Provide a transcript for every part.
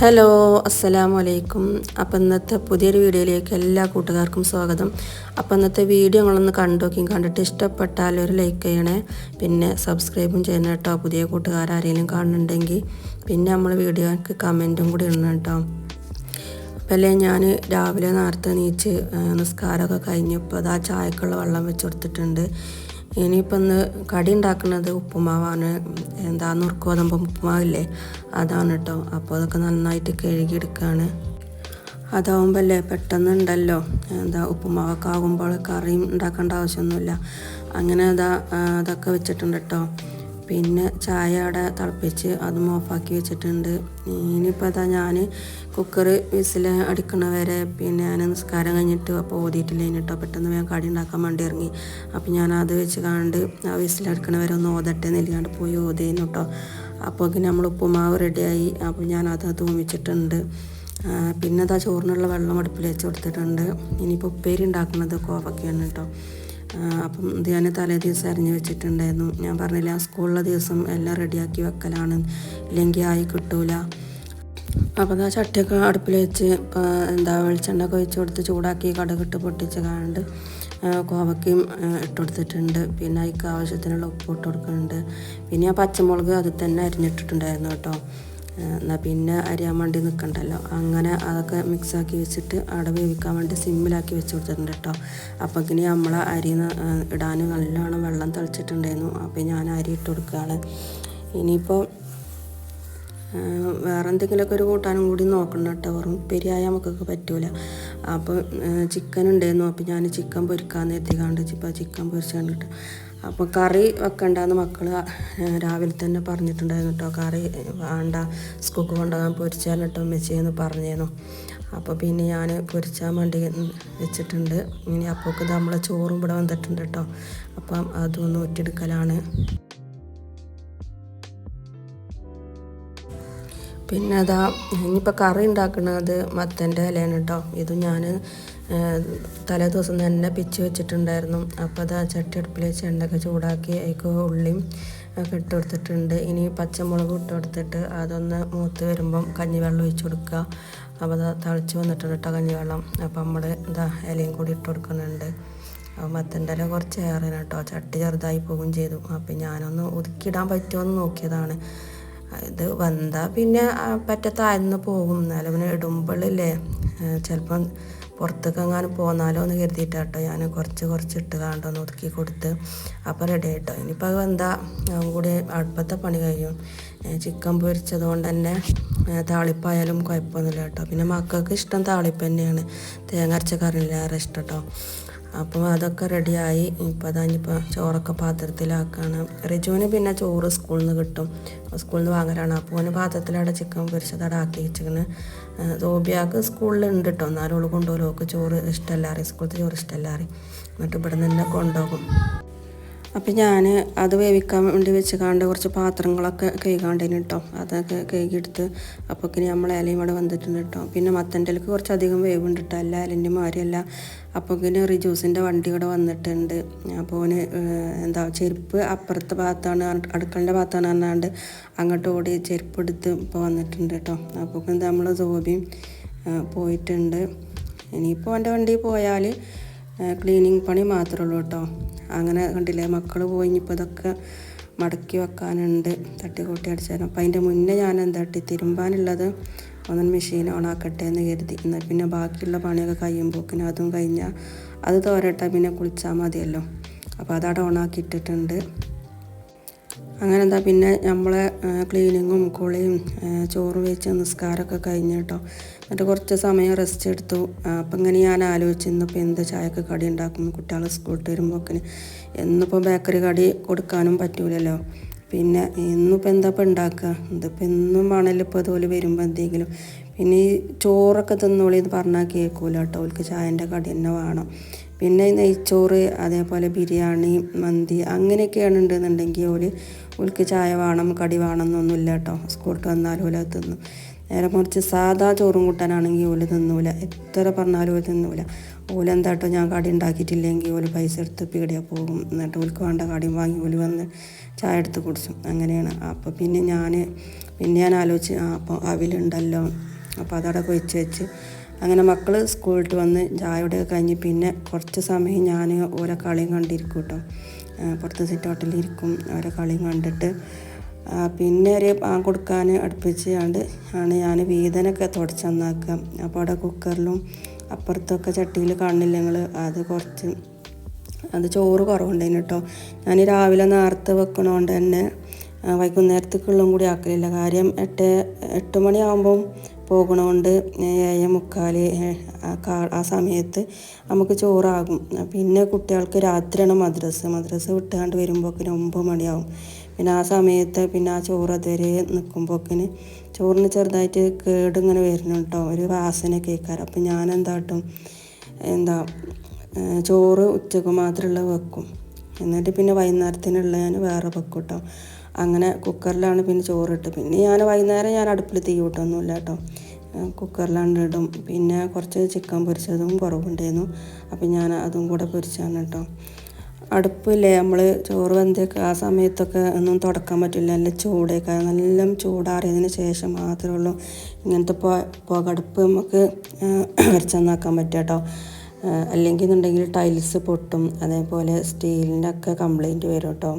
Hello, അസ്സലാമു അലൈക്കും. അപ്പം ഇന്നത്തെ പുതിയൊരു വീഡിയോയിലേക്ക് എല്ലാ കൂട്ടുകാർക്കും സ്വാഗതം. അപ്പം ഇന്നത്തെ വീഡിയോ നിങ്ങളൊന്ന് കണ്ടിട്ട് ഇഷ്ടപ്പെട്ടാൽ ഒരു ലൈക്ക് ചെയ്യണേ, പിന്നെ സബ്സ്ക്രൈബും ചെയ്യണം കേട്ടോ. പുതിയ കൂട്ടുകാരെങ്കിലും കാണുന്നുണ്ടെങ്കിൽ പിന്നെ നമ്മൾ വീഡിയോക്ക് കമൻറ്റും കൂടി ഇടണം കേട്ടോ. അപ്പം അല്ലേ ഞാൻ രാവിലെ നേരത്തെ എണീച്ച് നിസ്കാരമൊക്കെ കഴിഞ്ഞപ്പോൾ അത് ആ ചായക്കുള്ള വെള്ളം വെച്ച് കൊടുത്തിട്ടുണ്ട്. ഇനിയിപ്പോൾ ഇന്ന് കടി ഉണ്ടാക്കുന്നത് ഉപ്പുമാവാണ്. നുറുക്ക് ഗോതമ്പ് ഉപ്പുമാവില്ലേ, അതാണ് കേട്ടോ. അപ്പോൾ അതൊക്കെ നന്നായിട്ട് കഴുകിയെടുക്കുകയാണ്. അതാവുമ്പോൾ അല്ലേ പെട്ടെന്നുണ്ടല്ലോ. ഉപ്പുമാവൊക്കെ ആകുമ്പോൾ കറിയും ഉണ്ടാക്കേണ്ട ആവശ്യമൊന്നുമില്ല. അങ്ങനെ അതൊക്കെ വെച്ചിട്ടുണ്ട് കേട്ടോ. പിന്നെ ചായ അവിടെ തിളപ്പിച്ച് അതും ഓഫാക്കി വെച്ചിട്ടുണ്ട്. ഇനിയിപ്പോൾ ഞാൻ കുക്കർ വിസിൽ അടിക്കണ വരെ പിന്നെ ഞാൻ നിസ്കാരം കഴിഞ്ഞിട്ട് അപ്പോൾ ഓതിയിട്ടില്ല കേട്ടോ. പെട്ടെന്ന് ഞാൻ കടി ഉണ്ടാക്കാൻ വേണ്ടി ഇറങ്ങി. അപ്പോൾ ഞാൻ അത് വെച്ച് കണ്ട് ആ വിസിലടിക്കണ വരെ ഒന്ന് ഓതട്ടെ നെല്ലിയാണ്ട് പോയി ഓതേന്നു കേട്ടോ. അപ്പോൾ നമ്മൾ ഉപ്പുമാവ് റെഡിയായി. അപ്പോൾ ഞാനത് തൂമിച്ചിട്ടുണ്ട്. പിന്നെ ചോറിനുള്ള വെള്ളം അടുപ്പിൽ വെച്ച് കൊടുത്തിട്ടുണ്ട്. ഇനിയിപ്പോൾ ഉപ്പേരി ഉണ്ടാക്കുന്നത് കോവക്കയാണ് കേട്ടോ. അപ്പം ഇത് ഞാൻ തലേ ദിവസം അരിഞ്ഞ് വെച്ചിട്ടുണ്ടായിരുന്നു. ഞാൻ പറഞ്ഞില്ല, സ്കൂളിലെ ദിവസം എല്ലാം റെഡിയാക്കി വെക്കലാണ്, ഇല്ലെങ്കിൽ ആയി കിട്ടൂല. അപ്പോൾ ചട്ടിയൊക്കെ അടുപ്പിൽ വെച്ച് വെളിച്ചെണ്ണ ഒക്കെ ഒഴിച്ച് കൊടുത്ത് ചൂടാക്കി കടുകിട്ട് പൊട്ടിച്ച് കാണണ്ട് കോവക്കയും ഇട്ട് കൊടുത്തിട്ടുണ്ട്. പിന്നെ അതിക്ക് ആവശ്യത്തിനുള്ള ഉപ്പ് ഇട്ട് കൊടുക്കുന്നുണ്ട്. പിന്നെ ആ പച്ചമുളക് അതിൽ തന്നെ അരിഞ്ഞിട്ടിട്ടുണ്ടായിരുന്നു കേട്ടോ. എന്നാൽ പിന്നെ അരിയാൻ വേണ്ടി നിൽക്കണ്ടല്ലോ. അങ്ങനെ അതൊക്കെ മിക്സാക്കി വെച്ചിട്ട് അവിടെ വേവിക്കാൻ വേണ്ടി സിമ്മിലാക്കി വെച്ച് കൊടുത്തിട്ടുണ്ട് കേട്ടോ. അപ്പോൾ ഇനി നമ്മളെ അരി ഇടാൻ നല്ലോണം വെള്ളം തിളച്ചിട്ടുണ്ടായിരുന്നു. അപ്പോൾ ഞാൻ അരി ഇട്ട് കൊടുക്കുകയാണ്. ഇനിയിപ്പോൾ വേറെ എന്തെങ്കിലുമൊക്കെ ഒരു കൂട്ടാനും കൂടി നോക്കണം കേട്ടോ. വെറും ഉപ്പേരിയായാൽ നമുക്കൊക്കെ പറ്റൂല. അപ്പോൾ ചിക്കൻ ഉണ്ടായിരുന്നു. അപ്പോൾ ഞാൻ ചിക്കൻ പൊരിക്കാമെന്ന് എത്തിക്കാണ്ട് ഇപ്പോൾ ചിക്കൻ പൊരിച്ച് കണ്ടിട്ട്. അപ്പോൾ കറി വെക്കണ്ടെന്ന് മക്കൾ രാവിലെ തന്നെ പറഞ്ഞിട്ടുണ്ടായിരുന്നു കേട്ടോ. കറി വേണ്ട, സ്കൂൾക്ക് കൊണ്ടുപോകാൻ പൊരിച്ചാൽ കേട്ടോ മെച്ചെന്ന് പറഞ്ഞേന്നു. അപ്പോൾ പിന്നെ ഞാൻ പൊരിച്ചാൻ വേണ്ടി വെച്ചിട്ടുണ്ട്. ഇനി അപ്പോൾക്ക് നമ്മളെ ചോറും ഇവിടെ വന്നിട്ടുണ്ട് കേട്ടോ. അപ്പം അതൊന്ന് ഊറ്റിയെടുക്കലാണ്. പിന്നെ ഇനിയിപ്പോൾ കറി ഉണ്ടാക്കുന്നത് മത്തൻ്റെ ഇലയാണ് കേട്ടോ. ഇത് ഞാൻ തലേ ദിവസം തന്നെ പിച്ച് വെച്ചിട്ടുണ്ടായിരുന്നു. അപ്പോൾ ചട്ടി അടുപ്പിൽ വെച്ച് എണ്ണയൊക്കെ ചൂടാക്കി അതിക്ക് ഉള്ളിയും ഒക്കെ ഇട്ട് കൊടുത്തിട്ടുണ്ട്. ഇനി പച്ചമുളക് ഇട്ട് കൊടുത്തിട്ട് അതൊന്ന് മൂത്ത് വരുമ്പം കഞ്ഞിവെള്ളം ഒഴിച്ച് കൊടുക്കുക. അപ്പോൾ തിളച്ച് വന്നിട്ടുണ്ട് കേട്ടോ കഞ്ഞിവെള്ളം. അപ്പോൾ നമ്മൾ ഇലയും കൂടി ഇട്ട് കൊടുക്കുന്നുണ്ട്. അപ്പോൾ മത്തൻ്റെ ഇല കുറച്ച് ഏറെ കേട്ടോ. ചട്ടി ചെറുതായി പോകുകയും ചെയ്തു. അപ്പോൾ ഞാനൊന്ന് ഒതുക്കിയിടാൻ പറ്റുമോ എന്ന് നോക്കിയതാണ്. ഇത് വന്നാൽ പിന്നെ പറ്റ താഴ്ന്ന് പോകും. എന്നാലും പിന്നെ ഇടുമ്പോഴില്ലേ ചിലപ്പം പുറത്തേക്ക് എങ്ങാനും പോന്നാലോ എന്ന് കരുതിയിട്ടാട്ടോ ഞാൻ കുറച്ച് ഇട്ട് കാണ്ടൊന്ന് ഒതുക്കി കൊടുത്ത്. അപ്പോൾ റെഡി ആയിട്ടോ. ഇനിയിപ്പോൾ അത് വന്നാൽ കൂടി അടുപ്പത്തെ പണി കഴിയും. ചിക്കൻ പൊരിച്ചത് കൊണ്ട് തന്നെ താളിപ്പായാലും കുഴപ്പമൊന്നുമില്ല കേട്ടോ. പിന്നെ മക്കൾക്ക് ഇഷ്ടം താളിപ്പ് തന്നെയാണ്, തേങ്ങ അരച്ച കറിയിലേറെ ഇഷ്ടം കേട്ടോ. അപ്പോൾ അതൊക്കെ റെഡിയായി. ഇനിയിപ്പോൾ ചോറൊക്കെ പാത്രത്തിലാക്കുകയാണ്. റിജുവിന് പിന്നെ ചോറ് സ്കൂളിൽ നിന്ന് കിട്ടും, സ്കൂളിൽ നിന്ന് വാങ്ങലാണ്. അപ്പോൾ അവന് പാത്രത്തിലവിടെ ചിക്കൻ പൊരിച്ചത് അവിടെ ആക്കി വെച്ചിരിക്കുന്നത്. സോബിയാക്ക് സ്കൂളിലുണ്ട് കേട്ടോ. എന്നാലും അവൾ കൊണ്ടുപോകും. അവൾക്ക് ചോറ് ഇഷ്ടമല്ലാറി, സ്കൂളത്തെ ചോറ് ഇഷ്ടമല്ലാറി. എന്നിട്ട് ഇവിടെ നിന്ന് തന്നെ കൊണ്ടുപോകും. അപ്പം ഞാൻ അത് വേവിക്കാൻ വേണ്ടി വെച്ച് കാണ്ട് കുറച്ച് പാത്രങ്ങളൊക്കെ കഴുകാണ്ടേന് കേട്ടോ. അതൊക്കെ കഴുകിയെടുത്ത് അപ്പോൾ നമ്മൾ ഇലയും ഇവിടെ വന്നിട്ടുണ്ട് കേട്ടോ. പിന്നെ മത്തൻ്റെ ഇലക്ക് കുറച്ചധികം വേവുണ്ട് കേട്ടോ. എല്ലാ ഇലൻ്റെ മാരിയല്ല. അപ്പോൾ റിജൂസിൻ്റെ വണ്ടി ഇവിടെ വന്നിട്ടുണ്ട്. അപ്പോൾ ചെരുപ്പ് അപ്പുറത്തെ ഭാഗത്താണ്, അടുക്കളൻ്റെ ഭാഗത്താണ് പറഞ്ഞാണ്ട് അങ്ങോട്ട് ഓടി ചെരുപ്പ് എടുത്ത് ഇപ്പോൾ വന്നിട്ടുണ്ട് കേട്ടോ. അപ്പോൾ നമ്മൾ സോബിയും പോയിട്ടുണ്ട്. ഇനിയിപ്പോൾ എൻ്റെ വണ്ടി പോയാൽ ക്ലീനിങ് പണി മാത്രമേ ഉള്ളൂ കേട്ടോ. അങ്ങനെ കണ്ടില്ലേ, മക്കൾ പോയി. ഇനിയിപ്പോൾ ഇതൊക്കെ മടക്കി വെക്കാനുണ്ട്, തട്ടിക്കൂട്ടി അടിച്ചാലും. അപ്പോൾ അതിൻ്റെ മുന്നേ ഞാൻ തിരുമ്പാനുള്ളത് ഒന്ന് മെഷീൻ ഓണാക്കട്ടെ എന്ന് കരുതി. എന്നാൽ പിന്നെ ബാക്കിയുള്ള പണിയൊക്കെ കഴിയുമ്പോക്കിന് അതും കഴിഞ്ഞാൽ അത് തോരട്ടെ, പിന്നെ കുളിച്ചാൽ മതിയല്ലോ. അപ്പോൾ അതവിടെ ഓണാക്കിയിട്ടിട്ടുണ്ട്. അങ്ങനെ പിന്നെ നമ്മളെ ക്ലീനിങ്ങും കുളിയും ചോറ് വെച്ച് നിസ്കാരമൊക്കെ കഴിഞ്ഞ് കേട്ടോ. എന്നിട്ട് കുറച്ച് സമയം റെസ്റ്റ് എടുത്തു. അപ്പം ഇങ്ങനെ ഞാൻ ആലോചിച്ചു, ഇന്നിപ്പോൾ എന്ത് ചായക്ക് കടി ഉണ്ടാക്കും കുട്ടികൾ സ്കൂളിൽ വരുമ്പോക്കിന്. എന്നിപ്പോൾ ബേക്കറി കടി കൊടുക്കാനും പറ്റൂലല്ലോ. പിന്നെ ഇന്നിപ്പോൾ എന്താപ്പോൾ ഉണ്ടാക്കുക, ഇതിപ്പോൾ എന്നും വേണമല്ലോ ഇപ്പോൾ അതുപോലെ വരുമ്പോൾ എന്തെങ്കിലും. പിന്നെ ഈ ചോറൊക്കെ തിന്നോളി എന്ന് പറഞ്ഞാൽ കേൾക്കൂല കേട്ടോ. അവർക്ക് ചായൻ്റെ കടി തന്നെ വേണം. പിന്നെ നെയ്ച്ചോറ്, അതേപോലെ ബിരിയാണി, മന്തി അങ്ങനെയൊക്കെയാണ് ഉണ്ടെന്നുണ്ടെങ്കിൽ ഓൾക്ക് ചായ വേണം, കടി വേണം എന്നൊന്നുമില്ല കേട്ടോ. സ്കൂളിൽ വന്നാലും ഓല തിന്നും. നേരെ മറിച്ച് സാധാ ചോറും കൂട്ടാനാണെങ്കിൽ ഓല് തിന്നൂല. എത്ര പറഞ്ഞാലും ഓല് തിന്നൂല. ഓലെന്താ കേട്ടോ, ഞാൻ കടി ഉണ്ടാക്കിയിട്ടില്ലെങ്കിൽ ഓല് പൈസ എടുത്ത് പീടികയിൽ പോകും. എന്നിട്ട് ഓൾക്ക് വേണ്ട കടിയും വാങ്ങി ഓല് വന്ന് ചായ എടുത്ത് കുടിച്ചും. അങ്ങനെയാണ്. അപ്പോൾ പിന്നെ ഞാൻ ആലോചിച്ച് അപ്പോൾ അവിലുണ്ടല്ലോ, അപ്പോൾ അതവിടെ കൊഴിച്ച് വെച്ച് അങ്ങനെ മക്കൾ സ്കൂളിട്ട് വന്ന് ചായയുടെ കഴിഞ്ഞ് പിന്നെ കുറച്ച് സമയം ഞാൻ ഓരോ കളിയും കണ്ടിരിക്കും കേട്ടോ. പുറത്ത് സിറ്റ് ഔട്ടിലിരിക്കും ഓരോ കളിയും കണ്ടിട്ട് പിന്നെ ഒരു പാൻ കൊടുക്കാൻ അടുപ്പിച്ചാണ്ട് ആണ് ഞാൻ വീതനൊക്കെ തുടച്ച് നന്നാക്കുക. അപ്പോൾ അവിടെ കുക്കറിലും അപ്പുറത്തൊക്കെ ചട്ടിയിൽ കാണില്ല ഞങ്ങൾ അത് കുറച്ച് അത് ചോറ് കുറവുണ്ടായിരുന്നു കേട്ടോ. ഞാൻ രാവിലെ നേരത്തെ വെക്കണോണ്ട് തന്നെ വൈകുന്നേരത്തേക്കുള്ളും കൂടി ആക്കലില്ല. കാര്യം 8 മണിയാകുമ്പം പോകണോണ്ട് 7:45 ആ സമയത്ത് നമുക്ക് ചോറാകും. പിന്നെ കുട്ടികൾക്ക് രാത്രിയാണ് മദ്രസ വിട്ടുകൊണ്ട് വരുമ്പോഴേക്കിന് 9 മണിയാവും. പിന്നെ ആ സമയത്ത് പിന്നെ ആ ചോറ് അതുവരെ നിൽക്കുമ്പോഴേക്കിന് ചോറിന് ചെറുതായിട്ട് കേടിങ്ങനെ വരുന്നു കേട്ടോ, ഒരു വാസന കേൾക്കാറ്. അപ്പം ഞാനെന്താട്ടും ചോറ് ഉച്ചക്ക് മാത്രമുള്ള വെക്കും, എന്നിട്ട് പിന്നെ വൈകുന്നേരത്തിനുള്ള ഞാൻ വേറെ വെക്കും കേട്ടോ. അങ്ങനെ കുക്കറിലാണ് പിന്നെ ചോറിട്ട്. പിന്നെ ഞാൻ വൈകുന്നേരം ഞാൻ അടുപ്പിൽ തീ കൂട്ടൊന്നുമില്ല കേട്ടോ, കുക്കറിലാണ് ഇടും. പിന്നെ കുറച്ച് ചിക്കൻ പൊരിച്ചതും കുറവുണ്ടായിരുന്നു, അപ്പം ഞാൻ അതും കൂടെ പൊരിച്ചാണ് കേട്ടോ. അടുപ്പില്ലേ നമ്മൾ ചോറ് വെന്തൊക്കെ ആ സമയത്തൊക്കെ ഒന്നും തുടക്കാൻ പറ്റില്ല, നല്ല ചൂടേക്ക് നല്ല ചൂടാറിയതിന് ശേഷം മാത്രമേ ഉള്ളൂ ഇങ്ങനത്തെ പുകടുപ്പ് നമുക്ക് വരച്ചെന്നാക്കാൻ പറ്റുക കേട്ടോ. അല്ലെങ്കിൽ എന്നുണ്ടെങ്കിൽ ടൈൽസ് പൊട്ടും, അതേപോലെ സ്റ്റീലിൻ്റെ ഒക്കെ കംപ്ലൈൻറ്റ് വരും കേട്ടോ.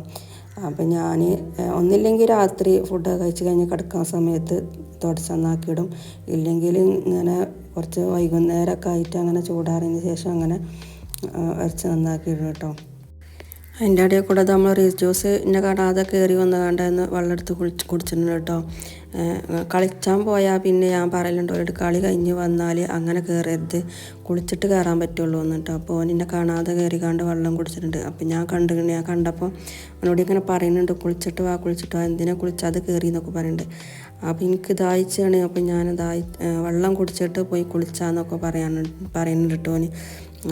അപ്പം ഞാൻ ഒന്നില്ലെങ്കിൽ രാത്രി ഫുഡ് കഴിച്ച് കഴിഞ്ഞ് കിടക്കുന്ന സമയത്ത് തുടച്ച് നന്നാക്കിയിടും, ഇല്ലെങ്കിൽ ഇങ്ങനെ കുറച്ച് വൈകുന്നേരമൊക്കെ ആയിട്ട് അങ്ങനെ ചൂടാറിയതിന് ശേഷം അങ്ങനെ വരച്ച് നന്നാക്കിയിടും കേട്ടോ. അതിൻ്റെ ഇടയിൽ കൂടെ നമ്മൾ റീസ് ജ്യൂസ് എന്നെ കാണാതെ കയറി വന്ന് കണ്ടെന്ന് വെള്ളം എടുത്ത് കുടിച്ചിട്ടുണ്ട് കേട്ടോ. കളിച്ചാൻ പോയാൽ പിന്നെ ഞാൻ പറയലുണ്ട് ഒരു കളി കഴിഞ്ഞ് വന്നാൽ അങ്ങനെ കയറരുത്, കുളിച്ചിട്ട് കയറാൻ പറ്റുള്ളൂ എന്നിട്ടോ. അപ്പോൾ എന്നെ കാണാതെ കയറി കണ്ട് വെള്ളം കുടിച്ചിട്ടുണ്ട്. അപ്പം ഞാൻ കണ്ടപ്പോൾ അവനോട് ഇങ്ങനെ പറയുന്നുണ്ട് കുളിച്ചിട്ട് വാ എന്തിനാ കുളിച്ചാതെ കയറി എന്നൊക്കെ പറയുന്നുണ്ട്. അപ്പോൾ എനിക്ക് ദാഹിച്ചാണ്, അപ്പം ഞാൻ വെള്ളം കുടിച്ചിട്ട് പോയി കുളിച്ചാന്നൊക്കെ പറയുന്നുണ്ട് കേട്ടോ ഓന്.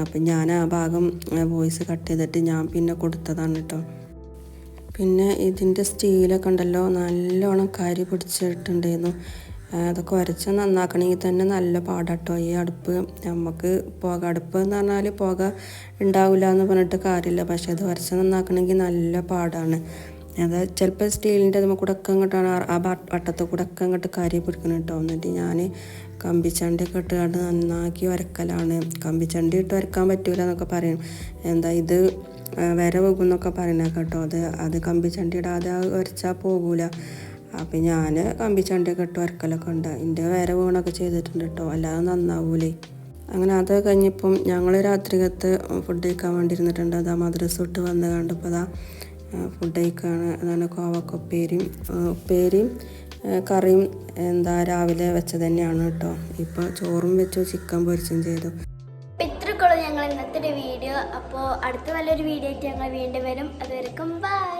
അപ്പം ഞാൻ ആ ഭാഗം വോയിസ് കട്ട് ചെയ്തിട്ട് ഞാൻ പിന്നെ കൊടുത്തതാണ് കേട്ടോ. പിന്നെ ഇതിൻ്റെ സ്റ്റീലൊക്കെ ഉണ്ടല്ലോ നല്ലോണം കരി പിടിച്ചിട്ടുണ്ടായിരുന്നു. അതൊക്കെ ഉരച്ച് നന്നാക്കണമെങ്കിൽ തന്നെ നല്ല പാടാട്ടോ. ഈ അടുപ്പ് നമുക്ക് അടുപ്പ് എന്ന് പറഞ്ഞാൽ പുക ഉണ്ടാവില്ല എന്ന് പറഞ്ഞിട്ട് കാര്യമില്ല, പക്ഷേ അത് ഉരച്ച് നന്നാക്കണമെങ്കിൽ നല്ല പാടാണ്. അത് ചിലപ്പോൾ സ്റ്റീലിൻ്റെ നമ്മൾ കൂടെ ഒക്കെ അങ്ങോട്ടാണ് ആ വട്ടത്തിൽ കൂടെ ഒക്കെ അങ്ങോട്ട് കരി പിടിക്കണം കേട്ടോ. എന്നിട്ട് ഞാൻ കമ്പിച്ചണ്ടിയൊക്കെ ഇട്ടുകൊണ്ട് നന്നാക്കി ഉരക്കലാണ്. കമ്പിച്ചണ്ടി ഇട്ട് ഉരക്കാൻ പറ്റൂല എന്നൊക്കെ പറയും, ഇത് വിര പോകും എന്നൊക്കെ പറയുന്നത് കേട്ടോ. അത് കമ്പിച്ചണ്ടി ഇടാതെ ഉരച്ചാൽ പോകൂല. അപ്പം ഞാൻ കമ്പിച്ചണ്ടിയൊക്കെ ഇട്ട് ഉരക്കലൊക്കെ ഉണ്ട്, എൻ്റെ വിര വീണൊക്കെ ചെയ്തിട്ടുണ്ട് കേട്ടോ, അല്ലാതെ നന്നാവൂലേ. അങ്ങനെ അത് കഴിഞ്ഞപ്പം ഞങ്ങൾ രാത്രികത്ത് ഫുഡ് കഴിക്കാൻ വേണ്ടി ഇരുന്നിട്ടുണ്ട്. അതാ മദ്രസ വിട്ട് വന്ന് കണ്ടപ്പോൾ അതാ ഫുഡ് കഴിക്കുകയാണ്. അതാണ് ഉപ്പേരിയും കറിയും രാവിലെ വെച്ചത് തന്നെയാണ് കേട്ടോ. ഇപ്പോൾ ചോറും വെച്ചു, ചിക്കൻ പൊരിച്ചും ചെയ്തു. ഇത്രക്കുള്ളൂ ഞങ്ങൾ ഇന്നത്തെ ഒരു വീഡിയോ. അപ്പോൾ അടുത്ത നല്ലൊരു വീഡിയോ ആയിട്ട് ഞങ്ങൾ വീണ്ടും വരും. അതുവരെക്കും ബൈ.